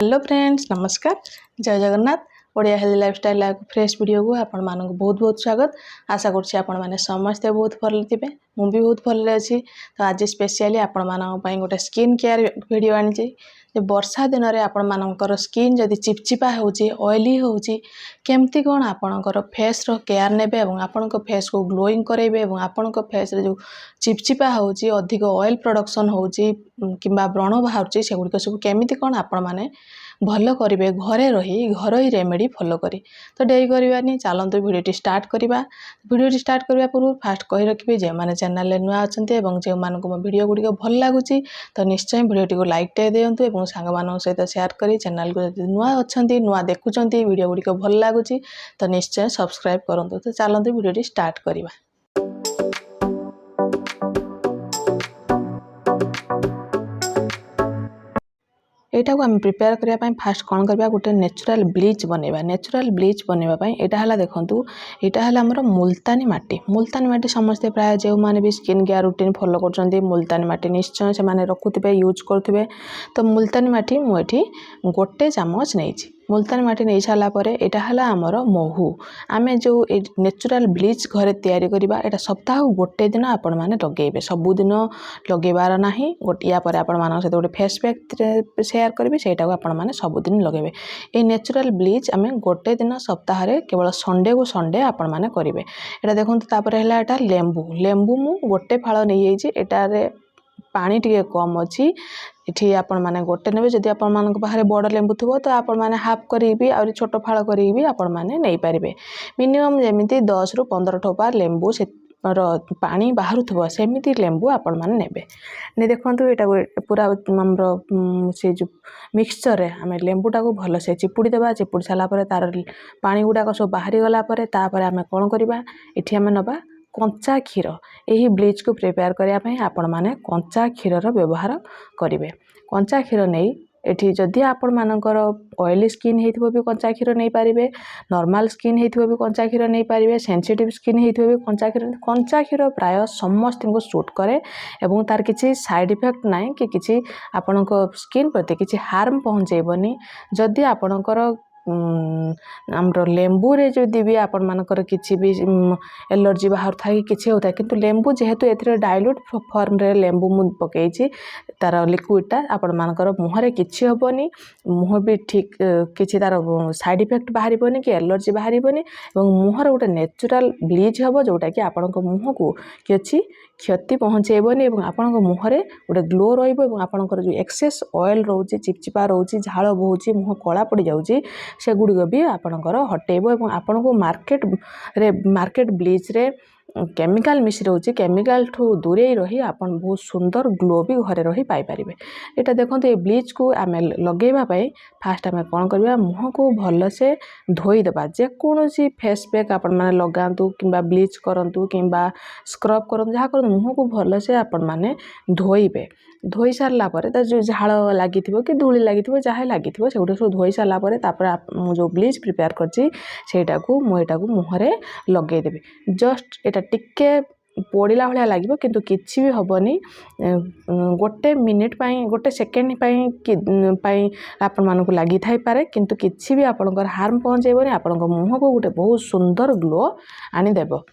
Hello friends, नमस्कार। जय Jagannath. Odia health lifestyle fresh video को आपण मानक बहुत बहुत स्वागत। आशा करछि आपण माने समस्ते बहुत भल थिबे। मु भी बहुत भल अछि। तो आज स्पेशली आपण मानक पई गोटे स्किन केयर वीडियो आनी जे वर्षा दिन रे आपण मानकर स्किन जदि चिपचिपा होउची, ऑयली होउची, केमती कोन आपणकर फेस रो केयर नेबे एवं आपणक फेस को ग्लोइंग करेबे एवं आपणक फेस रे जो चिपचिपा होउची, अधिक ऑयल प्रोडक्शन होउची किंबा व्रण बाहरची सेगुडिक सब केमिति कोन आपण माने भल करेंगे घरे रही घरोई रेमेडी फॉलो करी। तो डेरी करवानी चलते वीडियो स्टार्ट करवा। वीडियो स्टार्ट करने पूर्व फास्ट कही रखिए जो मैंने चैनल नुआ अच्छा जो मानक मो वीडियो गुड़िक भल लगुच तो निश्चय वीडियो को लाइक टे दिंतु और सांग मान सहित शेयर कर चैनल को नुआ अच्छा नुआ देखुं वीडियो गुड़िक भल लगुच तो निश्चय सब्सक्राइब करूँ। तो चलते वीडियो स्टार्ट करवा। एटा को आम प्रिपेयर करने फास्ट कौन करवा गोटे नेचुरल ब्लीच बनवा। नेचुरल ब्लीच बनवाई यहाँ देखूँ यहाँ है आमर मुल्तानी माटी। मुल्तानी माटी समस्ते प्राय जो मैंने भी स्किन केयर रूटीन फॉलो कर मुल्तानी माटी निश्चय से रखुवे यूज करुवे। तो मुल्तानी माटी मुझे गोटे चामच नहीं। मुल्तानी माटी नहीं सारापर यहाँ है आमर महू। आम जो नेचुरल ब्लीच घरे तैयारी करवा एटा सप्ताह गोटे दिन आपण मैंने लगे सबुदिन लगेबार ना यापर आपण मान सहित गोटे फेस पैक शेयर करी से आपण मैंने सबुदिन लगे। ये नेचुरल ब्लीच आम गोटे दिन सप्ताह केवल संडे को संडे आपण मैंने करेंगे। यहाँ देखो तापर है यहाँ लेंबू। लेंबू मु गोटे फाड़ नहीं जाइए पानी टी कम अच्छी इठी आपण माने गोटे नेबे। जदि आपण मानक पाखरे बड़ लेंबू थो तो आपण माने हाफ करी भी आ छोट फाड़ करी भी आपण माने नहीं पारिबे। मिनिमम जेमिति 10 रु 15 ठोपा लेंबू से पानी बाहर थो सेमिति लेंबू आपण माने नेबे। ने देखंतु एटा पूरा हमर से जो मिक्सचर रे आमे लेंबूटा को भल से चिपुड़ी देबा। चिपुड़ी साला परे तार पानी गुडा सब बाहरी गला परे तापर आमे कोन करबा एठी आमे नबा कंचा क्षीर। यही ब्लीच को प्रिपेयर करने आपण माने कंचा क्षीर व्यवहार करेंगे। कंचा क्षीर नहीं एठी जदि आपण मानकर ऑयली स्किन होइथिबो भी कंचा क्षीर नहीं पारिबे, नॉर्मल स्किन होइथिबो भी कंचा क्षीर नहीं पारिबे, सेंसिटिव स्किन होइथिबो भी कंचा क्षीर प्राय समस्त को सूट करे एवं तार किसी साइड इफेक्ट नाइ कि किसी आपणक स्किन प्रति किसी हार्म पहुँचेबनी। जदि आपणकर आमर लेंबू रे जदि भी आपण मानकर किसी भी एलर्जी बाहर था कि होता है किंतु लेंबू जेहेतु ए डाइल्यूट फॉर्म रे लेंबू मु पकई तार लिक्विडटा आपण मानकर मुहरे किछि हेबनी। मुह भी ठीक किछि तार साइड इफेक्ट बाहरिबनी कि एलर्जी बाहरिबनी एवं मुहर गोटे नेचुरल ब्लीच हेबो जोटा कि आपणक मुह को किछि क्षति पहुँचेबनी एवं आपणक मुहरे गोटे ग्लो रहिबो एवं आपणकर जो एक्सेस ऑयल रोची चिपचिपा रोची झाड़ बोहुची मुह कला पड़ जाउची सेगुड़िक भी आपणकर हटेबो एवं आपण को मार्केट ब्लीच रे केमिकल मिश्र होची। केमिकल ठू दूरे रही आपण बहुत सुंदर ग्लो भी घरे रही पाई परिबे। एटा देखंतु ए ब्लीच को आम लगेबा पई फास्ट आम कोन करबा मुह को भल से धोई देबा। जे कोनोसी फेस पैक आपण माने लगांतु किंबा ब्लीच करंतु किंबा स्क्रब करंतु जहा करंतु मुह को भल से आपण माने धोईबे। धोई सारला परे त जो झाड़ लागिथिबो कि धूली लागिथिबो जहा लागिथिबो सेगुडे सब धोई सारला परे तापर मु जो ब्लीच प्रिपेयर करछि सेटा को मु एटा को मुहरे लगे देबे। जस्ट एटा टिके पोड़िला भाया लगे किंतु किछि भी हबनी। गोटे मिनिट पाई गोटे सेकेंड पाई आपण मानक लगी थाई पारे किंतु किछि भी आपणकर हार्म पहुँचेबनी। आपणक मुह को गोटे बहुत सुंदर ग्लो आनी देबो।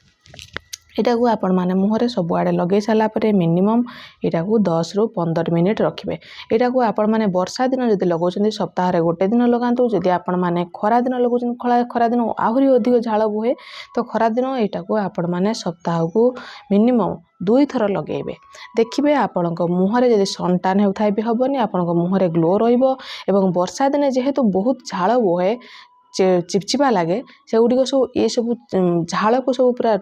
एटा को आपण माने मुहरे सब आड़े लगे सारा पर मिनिमम एटा को 10 रु 15 मिनिट रखिबे। एटा को आपण माने वर्षा दिन जदि लगौछन सप्ताह रे गोटे दिन लगांतु। जदि आपण माने खरा दिन लगौछन खरा दिन आहुरी अधिक झाड़ बुहे तो खरा दिन एटा को आपण माने सप्ताह को मिनिमम 2 थर लगेबे। देखिबे आपणक मुहरे जदि सनटान होउथाय भी हबनी आपणक मुहरे ग्लो रहिबो एवं वर्षा दिन जेहेतु बहुत झाड़ बुहे चिपचिपा लगे सेगुड़िक सब ये सब झाड़ को सब पूरा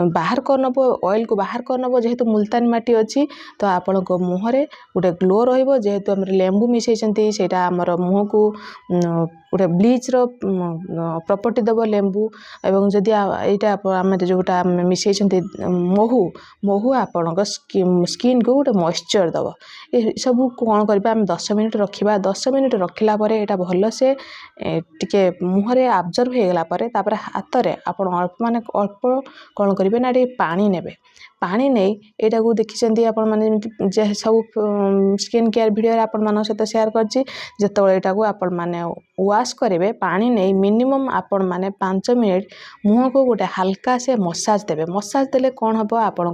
बाहर कर नब ऑयल को बाहर कर नब। जेहेतु मुल्तानी माटी अच्छी तो आपण मुहरे गोटे ग्लो रहिबो। जेहेतु आम लेंबू मिसैछंती सेटा आमर मुह को गोटे ब्लीच रो प्रॉपर्टी दबो लेंबू एवं जदि एटा आम जोटा मिसैछंती महू महू आपण स्किन को गोटे मॉइस्चर दबो। ये सब कौन करबा आम 10 मिनिट रखिबा। 10 मिनिट रखिला परे एटा भल से टिके मुहरे आब्जर्व हो गला परे तापर हाथ रे आपण अल्प कौन करेंगे ना ये पानी नेबे पानी नहीं यहाँ को देखिं आपण मैंने सब स्किन केयर वीडियो आपण मान सहित शेयर करछि जेतबेले एटा को आपण माने वाश करेंगे पानी नहीं मिनिमम आपण माने 5 मिनिट मुह को गोटे हल्का से मसाज देबे मसाज देले कौन हम आपण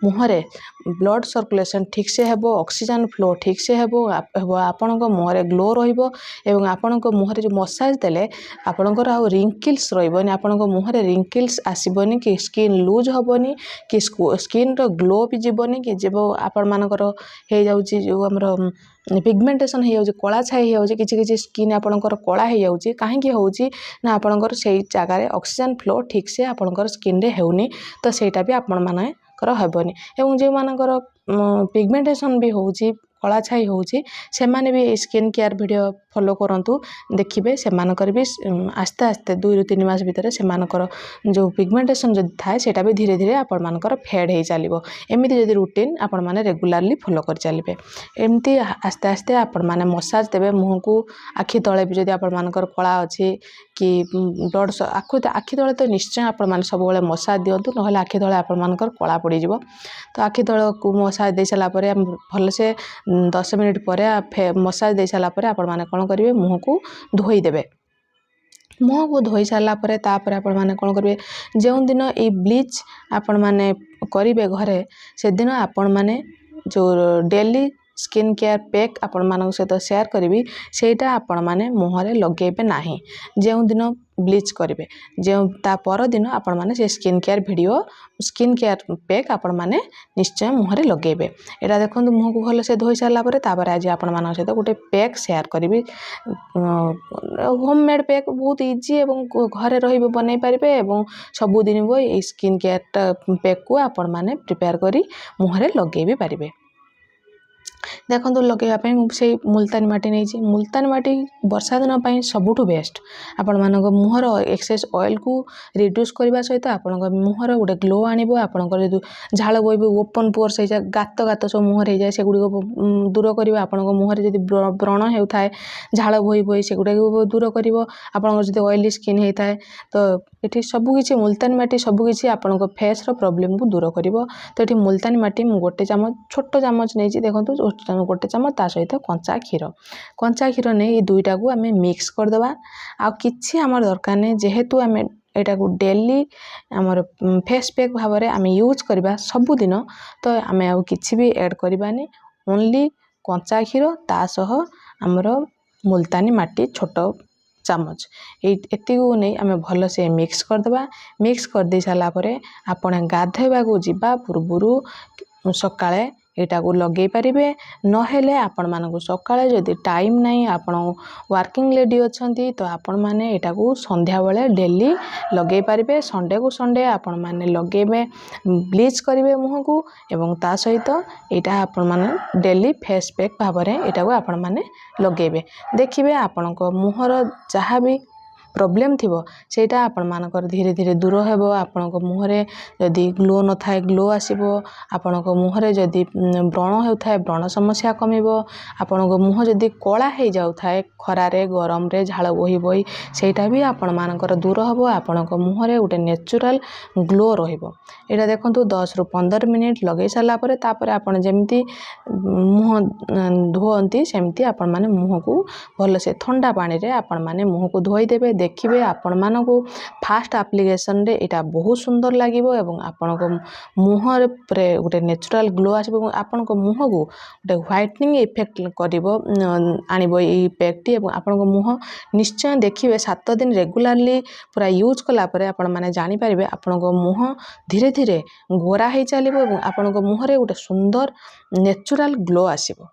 मुहरे ब्लड सर्कुलेशन ठीक से हेबो ऑक्सीजन फ्लो ठीक से हेबो आपण मुहरे ग्लो रहिबो एवं आपण मुहरे जो मसाज देले आपणकर आउ रिंकल्स रहिबोनी आपण मुहरे रिंकल्स आसीबोनी कि स्किन लूज हबोनी कि स्किन रो ग्लो भी जीवनी कि जब आपण मानकर हो जाउची जो हमर पिगमेंटेशन हो जाउची कला छाई हो जाउची किछि किछि स्किन आपणकर कला हो जाउची काहे कि होउची ना आपणकर सेही जगह रे ऑक्सीजन फ्लो ठीक से आपणकर स्किन रे हेउनी तो सेटा भी आपण मानकर हेबोनी एवं जे मानकर पिगमेंटेशन भी होउची कला छाई होउची से माने भी स्किन केयर वीडियो फॉलो करंतु देखिबे से मानकर भी आस्ते आस्ते 2 ରୁ 3 मास भीतर से मानकर जो पिगमेंटेशन जदि थाए सेटा भी धीरे धीरे आपण मानकर फेड हो चलिबो एमिति जदि रूटीन आपण माने रेगुलरली फॉलो कर चलिबे एमिति आस्ते आस्ते आपण माने मसाज देबे मुह को आखि तळे भी जदि आपण मानकर कला अछि कि ब्लड आखि तळे तो निश्चय आपण माने सब बेले मसाज दियंतु नहले आखि तळे आपण मानकर कला पड़ी जिवो तो आखि तळे को मसाज दे सला परे भल से 10 मिनिट पर मसाज दे सारा पर आपण माने कौन करेंगे मुह को धोई देबे मुह को धोई सारा पर तापर आपण माने कौन करेंगे जो दिन ये ब्लीच आपण माने करेंगे घरे से दिन आपण माने जो डेली स्किन केयर पैक आपण मान सहित शेयर करी सेटा आपण माने मुहरे लगेबे नाही जो दिन ब्लीच करेंगे जो ता पर दिन आपण माने से स्किन केयर पैक आपण माने निश्चय मुहरे लगेबे एटा देखंतु मुह को भल से धोई सारा पर तापर आज आपण मान सहित गोटे पैक शेयर करी होममेड पैक बहुत इजी एवं घरे रहिबे बनै पारिबे एवं सबुदिन ये स्किन केयर पैक को आपण माने प्रिपेयर करी मुहरे लगेबे पारिबे देखो लगे से मुल्तानी माटी नहीं मुल्तानी माटी वर्षा दिन सबुठ बेस्ट आपण मान मुहर एक्सेस ऑयल को रिड्यूस करने सहित आपण मुहर गोटे ग्लो आणव आपंकर जो झाड़ बोई ओपन पोर्स हो जाए गात गात सब मुहर हो जाए से गुड़िक दूर कर मुहर जब व्रण होता है झाड़ बोई बोई से गुड़ा दूर कर आपंकर ऑयली स्किन होता है तो ये सबकि मुल्तानी माटी सबकि आपण फेस प्रॉब्लम को दूर कर तो ये मुल्तानी माटी गोटे चामच छोट चामच नहीं देखो गोटे चामच ता सहित कंचा क्षीर नहीं दुईटा को आम मिक्स करदे आ कि आम दरकार नहीं जेहेतु आम एटा को डेली आमर फेस पैक भाव में आम यूज करवा सबुदिन तो आम आछि भी ऐड करवानी ओनली कंचा क्षीर ता सह आमर मुल्तानी माटी छोट चामच एति को नहीं आम भल से मिक्स करदे मिक्स कर दे सारा पर आपण गाधोवा को जीवा पूर्व सकाळे एटा को लगे पारिबे नहेले आपण मानकु सकाळे जदि टाइम नहीं आपण वर्किंग लेडी अछंती तो आपण माने एटा को संध्या बेले डेली लगे पारिबे संडे को संडे आपण माने लगेबे ब्लीच करिवे मुह को एवं ता सहित एटा आपण माने डेली फेस पैक भाव में एटा को आपण माने लगेबे देखिबे आपण को मुहर जहाँ भी प्रॉब्लम थिबो सेटा आपण मानकर धीरे धीरे दूर हेबो आपण को मुहरे जदि ग्लो न थाए ग्लो आसीबो आपण को मुहरे जदि व्रण होता व्रण समस्या कमिबो आपण को मुह जदि कला हो जाउ थाए खरारे गरम रे झाड़ बोही बोही सेटा भी आपण मानकर दूर हेबो आपण को मुहरे गोटे नेचुरल ग्लो रहिबो एटा देखंतु 10 ରୁ 15 मिनिट लगे साला पर तापर आपण जेमती मुह धोअंती सेमती आपण माने मुह को भल से ठंडा पानी रे आपण माने मुह को धोई देबे देखिए आपण मान को फास्ट एप्लिकेशन रे एटा बहुत सुंदर लागिबो एवं आपण को मुहर रे गोटे नेचुरल ग्लो आसीबो आपण को मुह को गोटे व्हाइटनिंग इफेक्ट करिवो आनिबो ई पैकटी एवं आपण को मुह निश्चय देखिए 7 दिन रेगुलरली पूरा यूज कला परे आपण माने जानि परिबे आपण को मुह धीरे धीरे गोरा हे चलिबो एवं आपण को मुह रे गोटे सुंदर नेचुरल ग्लो आसीबो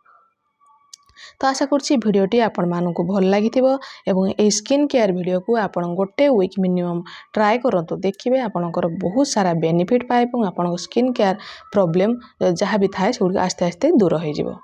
तो आशा करछि भिडियोटी आपण मानकु भल लागिथिबो एवं ए स्किन केयर वीडियो को आपण गोटे वीक मिनिमम ट्राई करंतु देखिबे आपणकर बहुत सारा बेनिफिट पाए एवं आपण स्किन केयर प्रॉब्लम जहाँ भी थाए से आस्ते आस्ते दूर हो जिवो।